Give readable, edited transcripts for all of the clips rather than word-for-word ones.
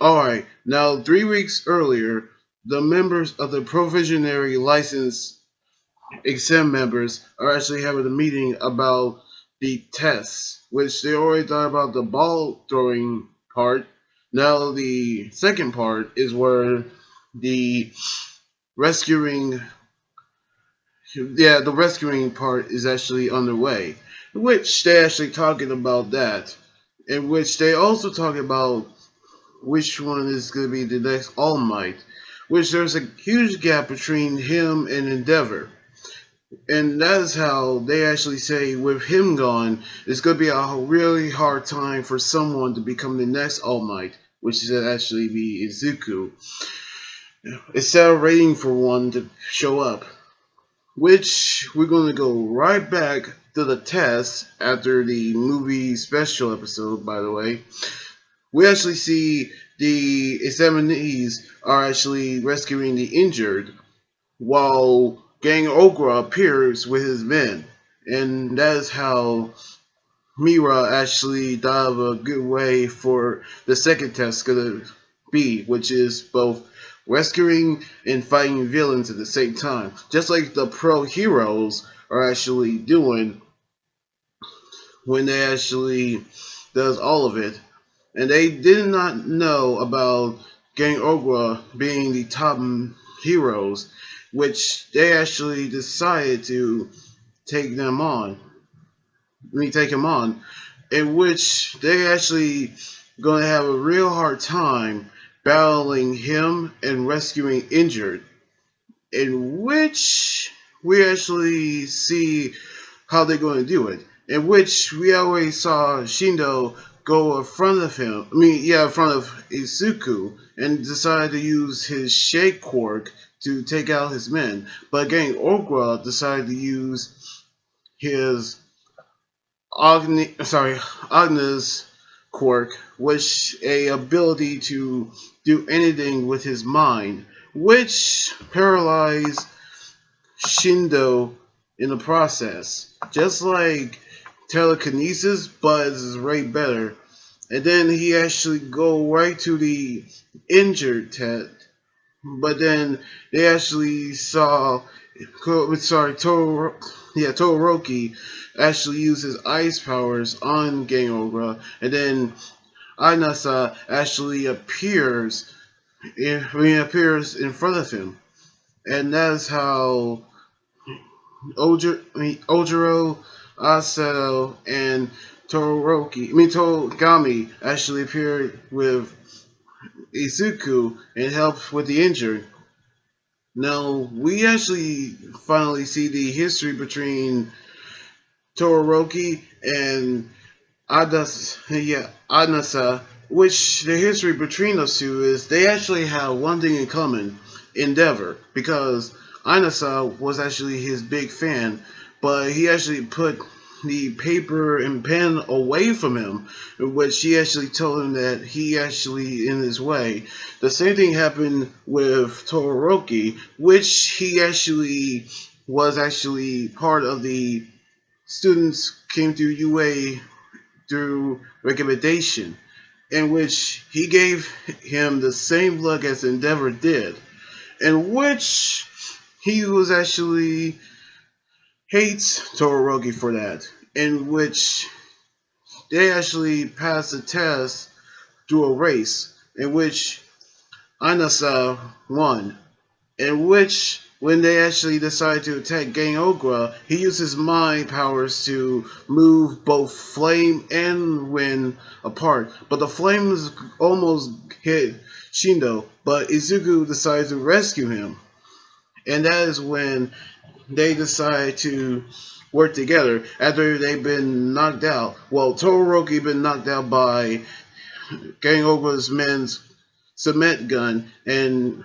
Alright, now 3 weeks earlier, the members of the provisionary license exam members are actually having a meeting about the tests, which they already thought about the ball throwing part. Now the second part is where the rescuing, the rescuing part is actually underway, which they actually talking about that, in which they also talk about which one is going to be the next All Might, which there's a huge gap between him and Endeavor. And that is how they actually say with him gone, it's going to be a really hard time for someone to become the next All Might, which is actually be Izuku, instead of waiting for one to show up. Which we're going to go right back to the test after the movie special episode, by the way. We actually see the examinees are actually rescuing the injured while Gang Okra appears with his men. And that is how Mira actually thought of a good way for the second test gonna be, which is both rescuing and fighting villains at the same time. Just like the pro heroes are actually doing when they actually does all of it. And they did not know about Gang Okra being the top heroes, which they actually decided to take them on. Take him on, in which they actually going to have a real hard time battling him and rescuing injured. In which we actually see how they're going to do it. In which we always saw Shindo go in front of him. In front of Izuku, and decide to use his shake quirk to take out his men. But again, Okra decided to use his Agnes quirk, which a ability to do anything with his mind, which paralyzed Shindo in the process. Just like telekinesis, but it's way better. And then he actually go right to the injured Ted. But then they actually saw, Todoroki actually use his ice powers on Gang Okra, and then Inasa actually appears in front of him, and that's how Ojiro, Asato, and Togami actually appeared with Izuku and helped with the injured. Now, we actually finally see the history between Todoroki and Anasa, which the history between those two is they actually have one thing in common, Endeavor, because Inasa was actually his big fan, but he actually put the paper and pen away from him, which he actually told him that he actually in his way. The same thing happened with Todoroki, which he actually was actually part of the students came to UA through recommendation, in which he gave him the same look as Endeavor did, in which he was actually hates Todoroki for that, in which they actually passed the test through a race, in which Inasa won, in which when they actually decided to attack Gang Okra, he used his mind powers to move both flame and wind apart. But the flames almost hit Shindo, but Izuku decided to rescue him. And that is when they decide to work together after they've been knocked out. Well, Todoroki been knocked out by Gang Okra's men's cement gun, and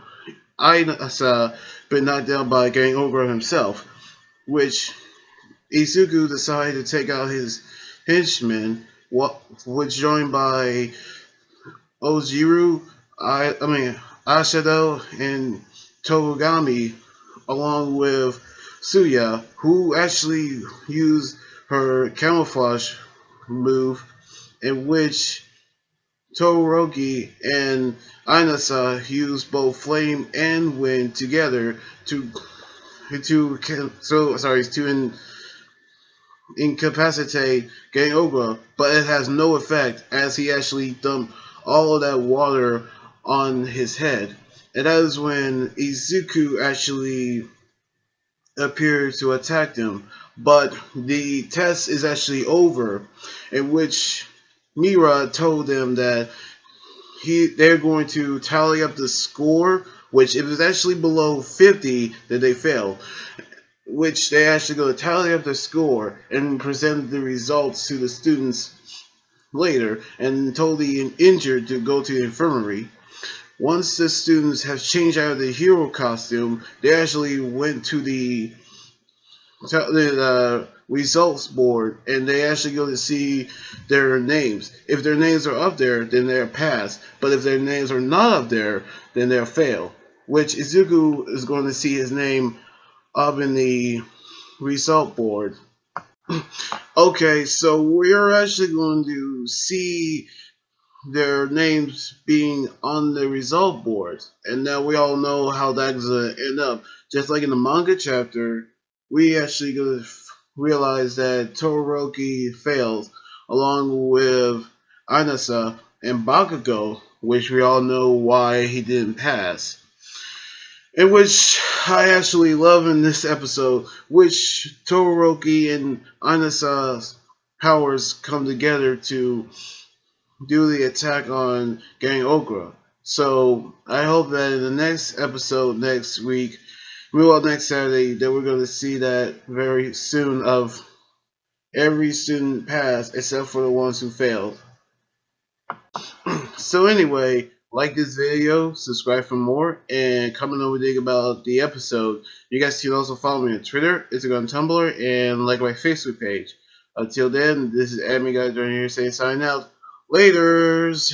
Inasa been knocked down by Gang Okra himself, which Izuku decided to take out his henchmen, which joined by Ojiru, Ashido, and Togami, along with Suya, who actually used her camouflage move, in which Todoroki and Inasa use both flame and wind together to incapacitate Gengoga, but it has no effect as he actually dumped all of that water on his head. And that is when Izuku actually appeared to attack them. But the test is actually over, in which Mira told them that they're going to tally up the score, which if it's actually below 50, then they fail. Which they actually go to tally up the score and present the results to the students later, and told the injured to go to the infirmary. Once the students have changed out of the hero costume, they actually went to the results board, and they actually go to see their names. If their names are up there, then they're passed. But if their names are not up there, then they'll fail. Which Izuku is going to see his name up in the result board. Okay, so we're actually going to see their names being on the result board, and now we all know how that's gonna end up. Just like in the manga chapter, we actually gonna realize that Todoroki failed, along with Inasa and Bakugo, which we all know why he didn't pass. In which I actually love in this episode, which Todoroki and Inasa's powers come together to do the attack on Gang Okra. So I hope that in the next episode next week, well next Saturday, that we're going to see that very soon of every student passed except for the ones who failed. So anyway, like this video, subscribe for more, and comment over dig about the episode. You guys can also follow me on Twitter, Instagram, Tumblr, and like my Facebook page. Until then, this is Anime Guy Joining here saying sign out. Laters!